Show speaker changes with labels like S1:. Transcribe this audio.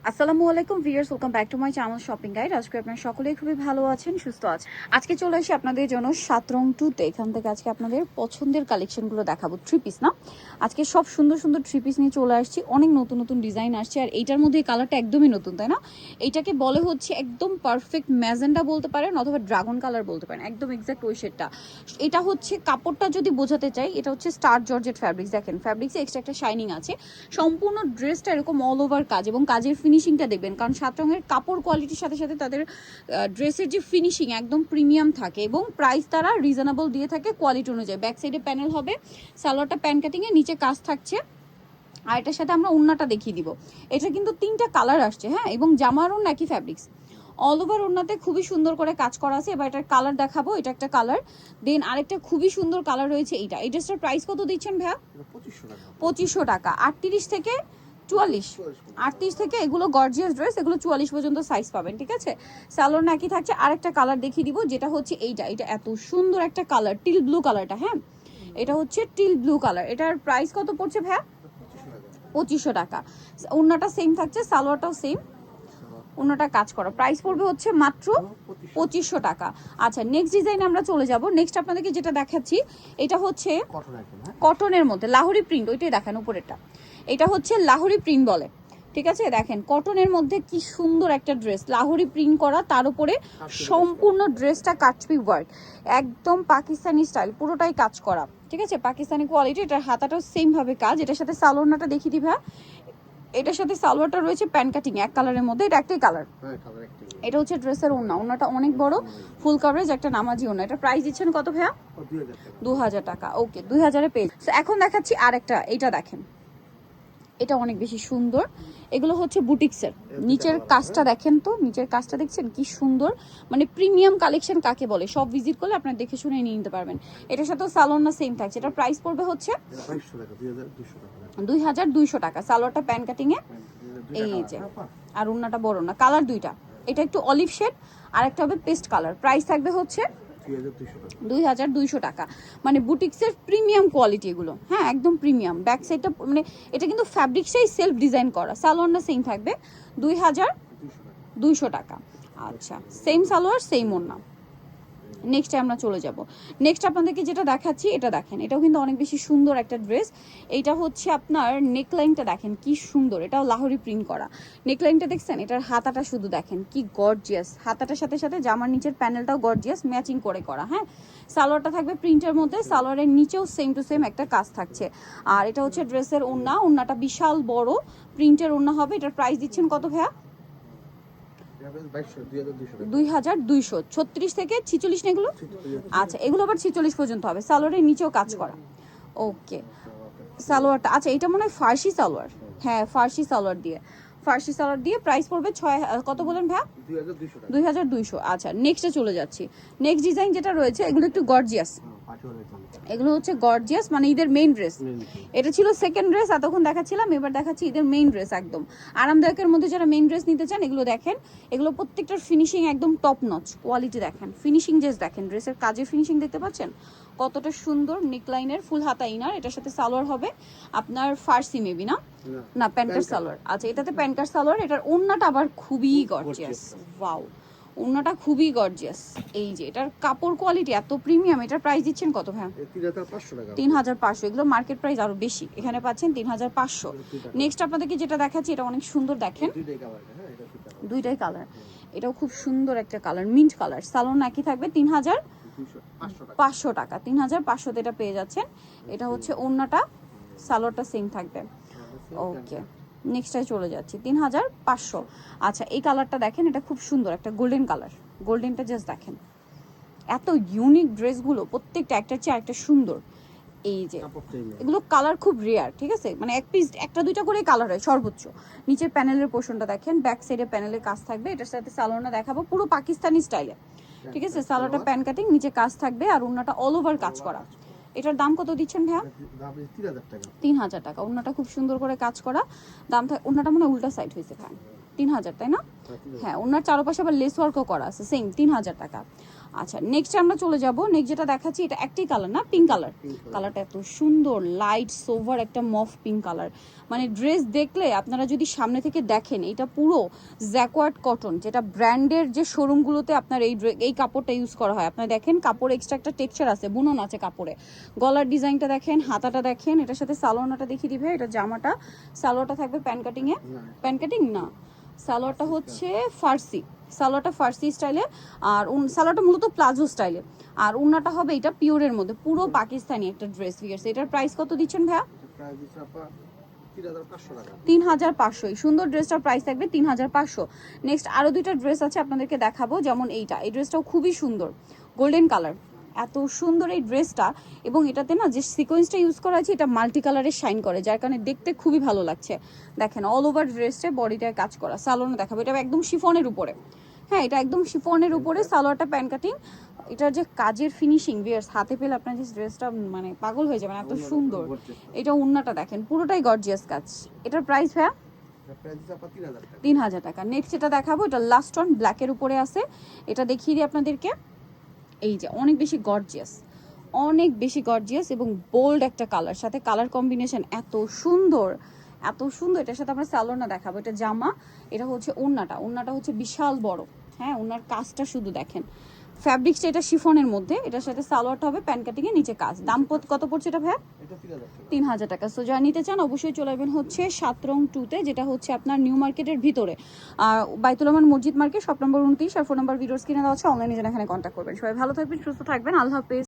S1: আসসালামু আলাইকুম viewers, welcome back to my channel shopping guide. আজকে আপনারা সকলেই খুবই ভালো আছেন, সুস্থ আছেন। আজকে চলে আসি আপনাদের জন্য 7 রং 2-তে। এখান থেকে আজকে আপনাদের পছন্দের কালেকশনগুলো দেখাবো। 3 পিস না, আজকে সব সুন্দর সুন্দর 3 পিস নিয়ে চলে আসছি। অনেক নতুন নতুন ডিজাইন আসছে, আর এইটার মধ্যে এই কালারটা একদমই নতুন, তাই না? এইটাকে বলে হচ্ছে একদম পারফেক্ট ম্যাজেন্ডা বলতে পারেন, অথবা ড্রাগন কালার বলতে পারেন, একদম এক্সাক্ট ওই শেডটা। এটা হচ্ছে কাপড়টা যদি বোঝাতে চাই, এটা হচ্ছে স্টার জর্জেট ফ্যাব্রিক্স। দেখেন ফ্যাব্রিক্সে এক্সট্রা একটা শাইনিং আছে। সম্পূর্ণ ড্রেসটা এরকম অল ওভার কাজ, এবং কাজের ফিনিশিংটা দেখবেন, কারণ 7 রঙের কাপড় কোয়ালিটির সাথে সাথে তাদের ড্রেসের যে ফিনিশিং একদম প্রিমিয়াম থাকে, এবং প্রাইস তারা রিজনেবল দিয়ে থাকে কোয়ালিটি অনুযায়ী। ব্যাক সাইডে প্যানেল হবে, সালোয়ারটা প্যান কাটিংয়ে, নিচে কাজ থাকছে। আর এটার সাথে আমরা ওড়নাটা দেখিয়ে দিব। এটা কিন্তু 3টা কালার আসছে, হ্যাঁ, এবং জামারও একই ফ্যাব্রিক্স। অল ওভার ওড়নাতে খুবই সুন্দর করে কাজ করা আছে। এবার এটার কালার দেখাবো, এটা একটা কালার। দেন আরেকটা খুবই সুন্দর কালার রয়েছে এইটা। এই ড্রেসটার প্রাইস কত দিচ্ছেন ভাইয়া? 2500 টাকা। 38 থেকে 44, 38 থেকে এগুলো গর্জিয়াস ড্রেস, এগুলো 44 পর্যন্ত সাইজ পাবেন, ঠিক আছে। সালোয়ার নাকি থাকছে। আরেকটা কালার দেখিয়ে দিব, যেটা হচ্ছে এইটা। এটা এত সুন্দর একটা কালার, টিল ব্লু কালারটা, হ্যাঁ, এটা হচ্ছে টিল ব্লু কালার। এটার প্রাইস কত পড়ছে ভাইয়া? 2500 টাকা। ওড়নাটা সেম থাকছে, সালোয়ারটাও সেম, ওড়নাটা কাজ করা। প্রাইস পড়বে হচ্ছে মাত্র 2500 টাকা। আচ্ছা, নেক্সট ডিজাইন আমরা চলে যাব। নেক্সট আপনাদেরকে যেটা দেখাচ্ছি, এটা হচ্ছে কটনের মধ্যে লাহোরি প্রিন্ট, ওইটাই দেখেন উপরেরটা। এটা হচ্ছে লাহোরি প্রিন্ট বলে, ঠিক আছে। দেখেন কটনের মধ্যে কি সুন্দর একটা ড্রেস, লাহোরি প্রিন্ট করা, তার উপরে সম্পূর্ণ ড্রেসটা কাটপি ওয়ার্ক, একদম পাকিস্তানি স্টাইল, পুরোটাই কাজ করা, ঠিক আছে, পাকিস্তানি কোয়ালিটি। এটার হাতাটাও সেম ভাবে কাজ। এটার সাথে সালোয়ারটা দেখিয়ে দিই ভাই। এটার সাথে সালোয়ারটা রয়েছে প্যান কাটিং এক কালারের মধ্যে, এটা একটাই কালার। এটা হচ্ছে ড্রেসের ওড়না, ওড়নাটা অনেক বড়, ফুল কভারেজ, একটা নামাজি ওড়না। এটা প্রাইস দিচ্ছেন কত ভাইয়া? 2000 টাকা। ওকে, 2000-এ পেজ। এখন দেখাচ্ছি আরেকটা, এইটা দেখেন, এটা অনেক বেশি সুন্দর। এগুলো হচ্ছে বুটিক্সের। নিচের কাজটা দেখেন তো, নিচের কাজটা দেখছেন কি সুন্দর, মানে প্রিমিয়াম কালেকশন কাকে বলে, সব ভিজিট করলে আপনারা দেখে শুনে নিয়ে নিতে পারবেন। এটার সাথেও সালোয়ারটা সেম থাকছে। এটার প্রাইস পড়বে হচ্ছে 2200 টাকা। সালোয়ারটা প্যান কাটিং এ, এই যে, আর ওড়নাটা বড় না, কালার দুইটা। এটা একটু অলিভ শেড, আর একটা হবে পেস্ট কালার। প্রাইস থাকবে হচ্ছে 2200 টাকা। মানে বুটিক্সের প্রিমিয়াম কোয়ালিটি এগুলো, হ্যাঁ, একদম প্রিমিয়াম। ব্যাক সাইডটা মানে এটা কিন্তু ফ্যাব্রিক্সটাই সেলফ ডিজাইন করা। সালোয়ারটা সেম থাকবে 2200 টাকা। আচ্ছা, সেম সালোয়ার সেম ওড়না। নেক্সটে আমরা চলে যাব। নেক্সট আপনাদেরকে যেটা দেখাচ্ছি, এটা দেখেন, এটাও কিন্তু অনেক বেশি সুন্দর একটা ড্রেস। এইটা হচ্ছে আপনার নেকলাইনটা দেখেন কি সুন্দর, এটাও লাহোরি প্রিন্ট করা। নেকলাইনটা দেখছেন, এটার হাতাটা শুধু দেখেন কি গর্জিয়াস, হাতাটার সাথে সাথে জামার নিচের প্যানেলটাও গর্জিয়াস, ম্যাচিং করে করা, হ্যাঁ। সালোয়ারটা থাকবে প্রিন্টের মধ্যে, সালোয়ারের নিচেও সেম টু সেম একটা কাজ থাকছে। আর এটা হচ্ছে ড্রেসের ওড়না, ওড়নাটা বিশাল বড় প্রিন্টের ওড়না হবে। এটার প্রাইস দিচ্ছেন কত ভাইয়া? 2200। 36 থেকে 46 না এগুলো? আচ্ছা, এগুলো আবার 46 পর্যন্ত হবে। সালোয়ারের নিচেও কাজ করা। ওকে, সালোয়ারটা, আচ্ছা, এটা মনে হয় ফার্সি সালোয়ার, হ্যাঁ, ফার্সি সালোয়ার দিয়ে, ফার্সি সালোয়ার দিয়ে। প্রাইস পড়বে কত বলেন ভাইয়া? 2200। আচ্ছা, নেক্সটে চলে যাচ্ছি। নেক্সট ডিজাইন যেটা রয়েছে, এগুলো একটু গর্জিয়াস, এগুলো হচ্ছে গর্জিয়াস, মানে ঈদের মেইন ড্রেস। এটা ছিল সেকেন্ড ড্রেস, এতক্ষণ দেখাচ্ছিলাম, এবার দেখাচ্ছি ঈদের মেইন ড্রেস। একদম আরামদায়কের মধ্যে যারা মেইন ড্রেস নিতে চান, এগুলো দেখেন। এগুলো প্রত্যেকটার ফিনিশিং একদম টপ নচ কোয়ালিটি। দেখেন ফিনিশিং, জাস্ট দেখেন ড্রেসের কাজের ফিনিশিং, দেখতে পাচ্ছেন কতটা সুন্দর। নেকলাইনের ফুল হাতা ইনার, এটার সাথে সালোয়ার হবে আপনার ফার্সি মেবি না, না প্যান্টার সালোয়ার। আচ্ছা, এটাতে প্যান্টার সালোয়ার। এটার ওড়নাটা আবার খুবই গর্জিয়াস, ওয়াও, ওড়নাটা খুবই গর্জিয়াস। এই যে এটার কাপড় কোয়ালিটি এত প্রিমিয়াম। এটার প্রাইস দিচ্ছেন কত ভাই? 3500। এগুলো মার্কেট প্রাইস আরো বেশি, এখানে পাচ্ছেন 3500। নেক্সট আপনাদেরকে যেটা দেখাচ্ছি, এটা অনেক সুন্দর, দেখেন দুইটাই কালার। এটাও খুব সুন্দর একটা কালার, মিন্ট কালার। সালোন একই থাকবে 3500 টাকা। 3500 এটা পেয়ে যাচ্ছেন। এটা হচ্ছে ওড়নাটা, সালোয়ারটা সেম থাকবে। ওকে, নেক্সটে চলে যাচ্ছি 3500। আচ্ছা, এই কালারটা দেখেন, এটা খুব সুন্দর একটা গোল্ডেন কালার। গোল্ডেনটা জাস্ট দেখেন, এত ইউনিক ড্রেসগুলো প্রত্যেকটা একটার চেয়ে একটা সুন্দর। এই যে এগুলো কালার খুব রেয়ার, ঠিক আছে, মানে এক পিস একটা দুইটা করে কালার হয় সর্বোচ্চ। নিচের প্যানেলের পোর্শনটা দেখেন, ব্যাক সাইডে প্যানেলের কাজ থাকবে। এটার সাথে সালোয়ারটা দেখাবো পুরো পাকিস্তানি স্টাইলে, ঠিক আছে। সালোয়ারটা প্যান কাটিং, নিচে কাজ থাকবে, আর ওড়নাটা অল ওভার কাজ করা। এটার দাম কত দিচ্ছেন ভাইয়া? 3000 টাকা। ওড়নাটা খুব সুন্দর করে কাজ করা। দাম ওড়নাটা মানে উল্টা সাইড হয়েছে ভাই, 3000, তাই না? হ্যাঁ, ওড়নার চারপাশে আবার লেস ওয়ার্কও করা আছে, সেম 3000 টাকা। আচ্ছা নেক্সট আমরা চলে যাব। নেক্সট যেটা দেখাচ্ছি এটা একটাই কালার না, পিঙ্ক কালার। কালারটা এত সুন্দর, লাইট সোভার একটা মফ পিঙ্ক কালার। মানে ড্রেস দেখলে আপনারা যদি সামনে থেকে দেখেন, এটা পুরো জ্যাকোয়ার্ড কটন, যেটা ব্র্যান্ডের যে শোরুমগুলোতে আপনার এই কাপড়টা ইউজ করা হয়। আপনারা দেখেন কাপড় এক্সট্রা একটা টেক্সচার আছে, বুনন আছে কাপড়ে। গলার ডিজাইনটা দেখেন, হাতাটা দেখেন, এটার সাথে সালোয়ারটা দেখিয়ে দিবে। এটা জামাটা, সালোয়ারটা থাকবে প্যান কাটিংয়ে, প্যান কাটিং না, সালোয়ারটা হচ্ছে ফার্সি, সালোয়ারটা ফার্সি স্টাইলে। আর সালোয়ারটা মূলত প্লাজো স্টাইলে। আর উন্নাটা হবে এটা পিওরের মধ্যে, পুরো পাকিস্তানি একটা ড্রেস ফিগার্স। এটার প্রাইস কত দিচ্ছেন ভাইয়া? 3500। এই সুন্দর ড্রেসটার প্রাইস থাকবে 3500। নেক্সট আরো দুইটা ড্রেস আছে আপনাদেরকে দেখাবো, যেমন এইটা, এই ড্রেসটাও খুবই সুন্দর, গোল্ডেন কালার, এত সুন্দর এই ড্রেসটা। এবং এটাতে না যে সিকোয়েন্সটা ইউজ করা আছে, এটা মাল্টি কালারের শাইন করে, যার কারণে দেখতে খুবই ভালো লাগছে। দেখেন অল ওভার ড্রেসটা বডিটায় কাজ করা। সালোয়ারও দেখাবো, এটা একদম শিফনের উপরে। হ্যাঁ, এটা একদম শিফনের উপরে, সালোয়ারটা প্যান কাটিং। এটার যে কাজের ফিনিশিং ভিউয়ার্স, হাতে পেলে আপনার যে ড্রেসটা মানে পাগল হয়ে যাবেন, এত সুন্দর। এটা ওন্নাটা দেখেন, পুরোটাই গর্জিয়াস কাজ। এটার প্রাইস ভাইয়া 3000 টাকা। নেক্সট এটা দেখাবো, এটা লাস্ট ওয়ান, ব্ল্যাকের উপরে আছে। এটা দেখিয়ে দিই আপনাদেরকে। এই যে অনেক বেশি গর্জিয়াস, অনেক বেশি গর্জিয়াস এবং বোল্ড একটা কালার, সাথে কালার কম্বিনেশন এত সুন্দর, এত সুন্দর। এটার সাথে আমরা সালোয়ারটা দেখাবো। এটা জামা, এটা হচ্ছে ওন্নাটা, ওন্নাটা হচ্ছে বিশাল বড়। হ্যাঁ, ওনার কাজটা শুধু দেখেন, ফ্যাব্রিক্সটা এটা শিফনের মধ্যে। এটার সাথে সালোয়ারটা হবে প্যান কাটিং এর নিচে কাজ। দাম কত পড়ছে এটা ভাইয়া? 3000 টাকা। সো যারা নিতে চান অবশ্যই চলে আসবেন হচ্ছে 7 রং 2-তে, যেটা হচ্ছে আপনার নিউ মার্কেটের ভিতরে, বাইতুল আমান মসজিদ মার্কেট, শপ নম্বর 29, আর ফোন নাম্বার ভিডিওস কিনে দেওয়া আছে। অনলাইনে যেন এখানে কন্ট্যাক্ট করবেন। সবাই ভালো থাকবেন, সুস্থ থাকবেন, আল্লাহ হাফেজ।